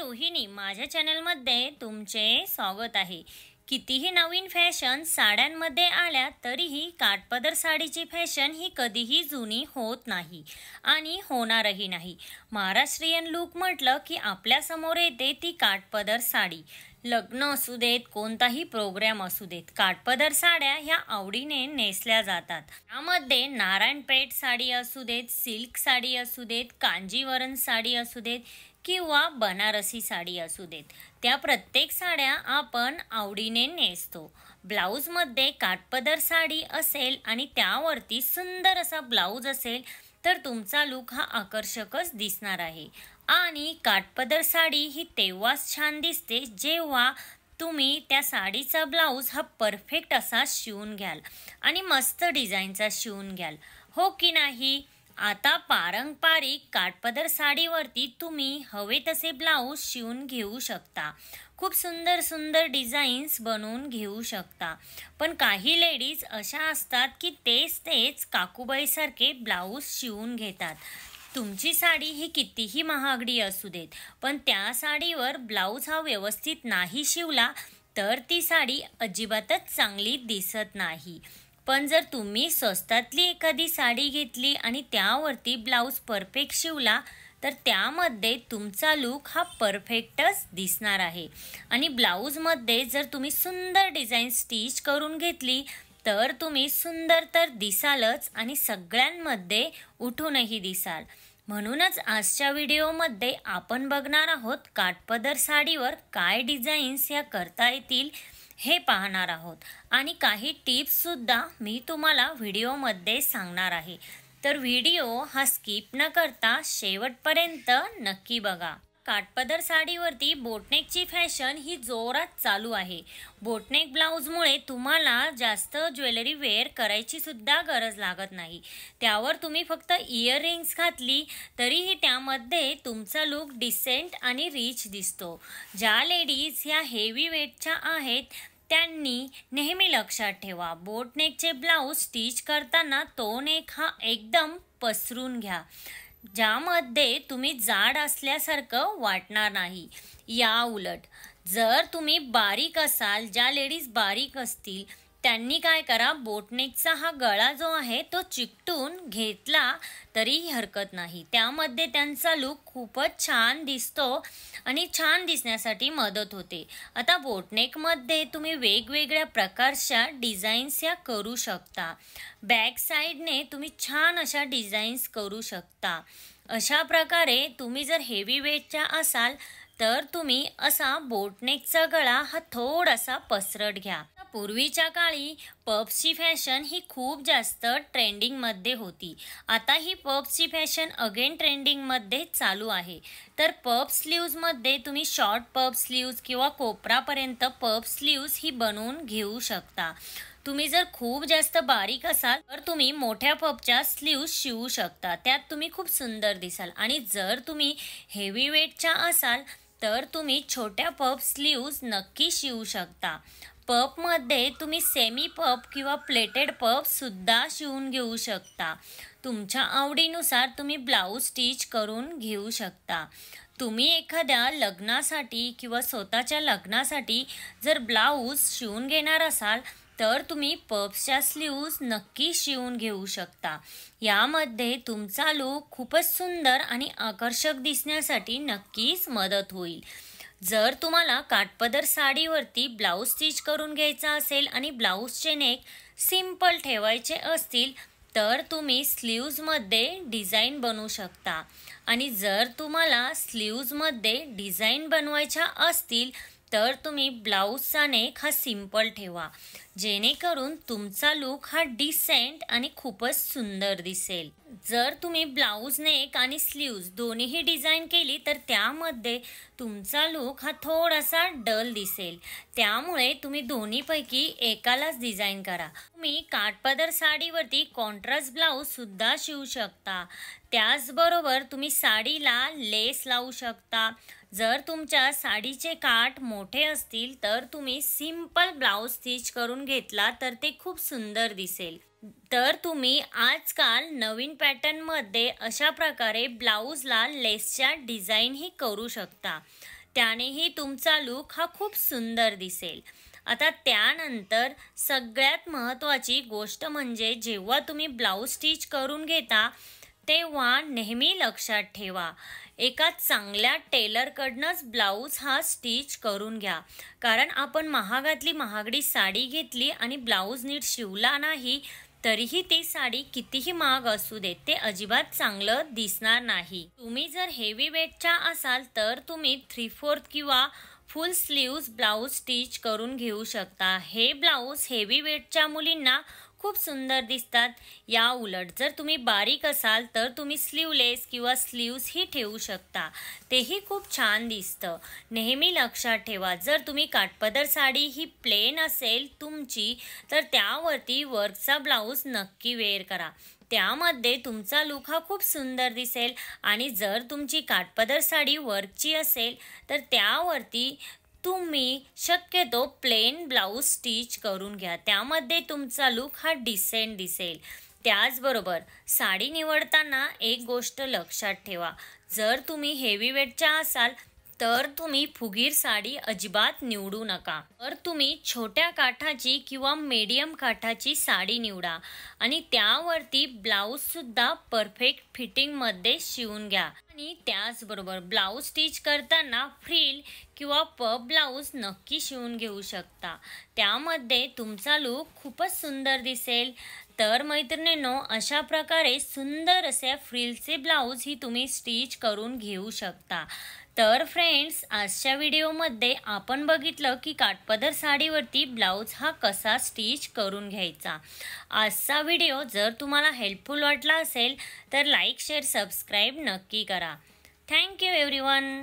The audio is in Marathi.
रोहिणी, माझ्या चॅनलमध्ये तुमचे स्वागत आहे। कितीही नवीन फॅशन साड्यांमध्ये आल्या तरीही काठपदर साडीची फॅशन ही कधीही जुनी होत नाही आणि होणारही नाही। महाराष्ट्रीयन लुक म्हटलं की आपल्या समोर येते ती काठपदर साडी। लग्न असू देत, कोणताही प्रोग्राम असू देत, काठपदर साड्या ह्या आवडीने नेसल्या जातात। यामध्ये नारायणपेठ साडी असू देत, सिल्क साडी असू देत, कांजीवरम साडी असू देत किंवा बनारसी साडी असू देत, त्या प्रत्येक साड्या आपण आवडीने नेसतो। ब्लाऊजमध्ये काठपदर साडी असेल आणि त्यावरती सुंदर असा ब्लाऊज असेल तर तुमचा लुक हा आकर्षकच दिसणार आहे। आणि काठपदर साडी ही तेव्हाच छान दिसते जेव्हा तुम्ही त्या साडीचा ब्लाऊज हा परफेक्ट असा शिवून घ्याल आणि मस्त डिझाईनचा शिवून घ्याल, हो की नाही। आता पारंपरिक काठपदर साडीवरती तुम्ही हवे तसे ब्लाऊज शिवून घेऊ शकता, खूप सुंदर सुंदर डिझाईन्स बनवून घेऊ शकता। पण काही लेडीज अशा असतात की तेच काकूबाईसारखे ब्लाऊज शिवून घेतात। तुमची साडी ही कितीही महागडी असू देत, पण त्या साडीवर ब्लाऊज हा व्यवस्थित नाही शिवला तर ती साडी अजिबातच चांगली दिसत नाही। पण जर तुम्ही स्वस्तातली एखादी साडी घेतली आणि त्यावरती ब्लाऊज परफेक्ट शिवला तर त्यामध्ये तुमचा लुक हा परफेक्टच दिसणार आहे। आणि ब्लाऊजमध्ये जर तुम्ही सुंदर डिझाईन स्टिच करून घेतली तर तुम्ही सुंदर तर दिसालच आणि सगळ्यांमध्ये उठूनही दिसाल। म्हणूनच आजच्या व्हिडिओमध्ये आपण बघणार आहोत काठपदर साडीवर काय डिझाईन्स या करता येतील हे पाहणार आहोत आणि काही टिप्स सुद्धा मी तुम्हाला व्हिडिओमध्ये सांगणार आहे। तर व्हिडिओ हा स्किप न करता शेवटपर्यंत नक्की बघा। काठपदर साडीवरती बोटनेकची फॅशन ही जोरात चालू आहे। बोटनेक ब्लाऊजमुळे तुम्हाला जास्त ज्वेलरी वेअर करायची सुद्धा गरज लागत नाही। त्यावर तुम्ही फक्त इयररिंग्स घातली तरीही त्यामध्ये तुमचा लुक डिसेंट आणि रिच दिसतो। ज्या लेडीज ह्या हेवी वेटच्या आहेत त्यांनी नेहमी लक्षात ठेवा, बोटनेकचे ब्लाऊज स्टिच करताना तो नेक हा एकदम पसरून घ्या, ज्यामध्ये तुम्ही जाड असल्यासारखं वाटणार नाही। या उलट जर तुम्ही बारीक असाल, ज्या लेडीज बारीक असतील त्यांनी काय करा, बोटनेकचा हा गळा जो आहे तो चिकटून घेतला तरीही हरकत नाही, त्यामध्ये त्यांचा लुक खूपच छान दिसतो आणि छान दिसण्यासाठी मदत होते। आता बोटनेकमध्ये तुम्ही वेगवेगळ्या प्रकारच्या डिझाईन्स या करू शकता। बॅक साईडने तुम्ही छान अशा डिझाईन्स करू शकता। अशा प्रकारे तुम्ही जर हेवी वेटच्या असाल तर तुम्ही असा बोटनेकचा गळा हा थोडासा पसरट घ्या। पूर्वीच्या काळी पफ्सची फॅशन ही खूप जास्त ट्रेंडिंगमध्ये होती, आता ही पफ्सची फॅशन अगेन ट्रेंडिंगमध्ये चालू आहे। तर पफ स्लीव्जमध्ये तुम्ही शॉर्ट पफ स्लीव्ज किंवा कोपरापर्यंत पफ स्लीव्ज ही बनवून घेऊ शकता। तुम्ही जर खूप जास्त बारीक असाल तर तुम्ही मोठ्या पफच्या स्लीव्ज शिवू शकता, त्यात तुम्ही खूप सुंदर दिसाल। आणि जर तुम्ही हेवी वेटच्या असाल तर तुम्ही छोट्या पफ स्लीव्ज नक्की शिवू शकता। पफमध्ये तुम्ही सेमी पफ किंवा प्लेटेड पफ सुद्धा शिवून घेऊ शकता। तुमच्या आवडीनुसार तुम्ही ब्लाऊज स्टिच करून घेऊ शकता। तुम्ही एखाद्या लग्नासाठी किंवा स्वतःच्या लग्नासाठी जर ब्लाऊज शिवून घेणार असाल तर तुम्ही पफ्सच्या स्लीव्ज नक्की शिवून घेऊ शकता। यामध्ये तुमचा लुक खूपच सुंदर आणि आकर्षक दिसण्यासाठी नक्कीच मदत होईल। जर तुम्हाला काठपदर साडीवरती ब्लाऊज स्टिच करून घ्यायचा असेल आणि ब्लाऊजचे नेक सिंपल ठेवायचे असतील तर तुम्ही स्लीव्जमध्ये डिझाईन बनवू शकता। आणि जर तुम्हाला स्लीव्जमध्ये डिझाईन बनवायच्या असतील तर तुम्ही ब्लाऊजचा नेक हा सिंपल ठेवा, जेणेकरून तुमचा लुक हा डिसेंट आणि खूपच सुंदर दिसेल। जर तुम्ही ब्लाऊज नेक आणि स्लीव्ज दोन्हीही डिझाईन केली तर त्यामध्ये तुमचा लुक हा थोडासा डल दिसेल, त्यामुळे तुम्ही दोन्हीपैकी एकालाच डिझाईन करा। तुम्ही काठपदर साडीवरती कॉन्ट्रास्ट ब्लाऊज सुद्धा शिवू शकता, त्याचबरोबर तुम्ही साडीला लेस लावू शकता। जर तुमच्या साडीचे काठ मोठे असतील तर तुम्ही सिंपल ब्लाऊज स्टिच करून घेतला तर ते खूप सुंदर दिसेल। तर तुम्ही आजकाल नवीन पॅटर्नमध्ये अशा प्रकारे ब्लाऊजला लेसच्या डिझाईन ही करू शकता। त्यानेही तुमचा लूक हा खूप सुंदर दिसेल. आता त्यानंतर सगळ्यात महत्त्वाची गोष्ट म्हणजे जेव्हा तुम्ही ब्लाऊज स्टिच करून घेता तेव्हा नेहमी लक्षात ठेवा, एका चांगल्या टेलरकडनंच ब्लाऊज हा स्टिच करून घ्या. कारण आपण महागातली महागडी साडी घेतली आणि ब्लाऊज नीट शिवला नाही तरीही ती साडी कितीही महाग असू देत ते अजिबात चांगलं दिसणार नाही. तुम्ही जर हेवी वेटच्या असाल तर तुम्ही 3/4 किंवा फुल स्लीव्ज ब्लाऊज स्टिच करून घेऊ शकता. हे ब्लाऊज हेवी वेटच्या मुलींना खूप सुंदर दिसतात. या उलट जर तुम्ही बारीक असाल तर तुम्ही स्लीवलेस किंवा स्लीव्सही ठेवू शकता, तेही खूप छान दिसतं. नेहमी लक्षात ठेवा, जर तुम्ही काठपदर साडी ही प्लेन असेल तुमची तर त्यावरती वर्कचा ब्लाऊज नक्की वेअर करा. त्यामध्ये तुमचा लूक हा खूप सुंदर दिसेल. आणि जर तुमची काठपदर साडी वर्कची असेल तर त्यावरती तुम्ही शक्यतो प्लेन ब्लाऊज स्टिच करून घ्या. त्यामध्ये तुमचा लूक हा डिसेंट दिसेल. त्याचबरोबर साडी निवडताना एक गोष्ट लक्षात ठेवा, जर तुम्ही हेवी वेटच्या असाल तर तुम्ही फुगीर साडी अजिबात निवडू नका. तर तुम्ही छोट्या काठाची किंवा मीडियम काठाची साडी निवडा आणि त्यावरती ब्लाऊजसुद्धा परफेक्ट फिटिंगमध्ये शिवून घ्या. आणि त्याचबरोबर ब्लाऊज स्टिच करताना फ्रिल किंवा पफ ब्लाऊज नक्की शिवून घेऊ शकता. त्यामध्ये तुमचा लूक खूपच सुंदर दिसेल. तर मैत्रिणींनो, अशा प्रकारे सुंदर असे फ्रिलचे ब्लाऊज ही तुम्ही स्टिच करून घेऊ शकता. तर फ्रेंड्स, आजच्या व्हिडिओमध्ये आपण बघितलं की काठपदर साडीवरती ब्लाऊज हा कसा स्टिच करून घ्यायचा. आजचा व्हिडिओ जर तुम्हाला हेल्पफुल वाटला असेल तर लाईक, शेअर, सबस्क्राईब नक्की करा. Thank you everyone.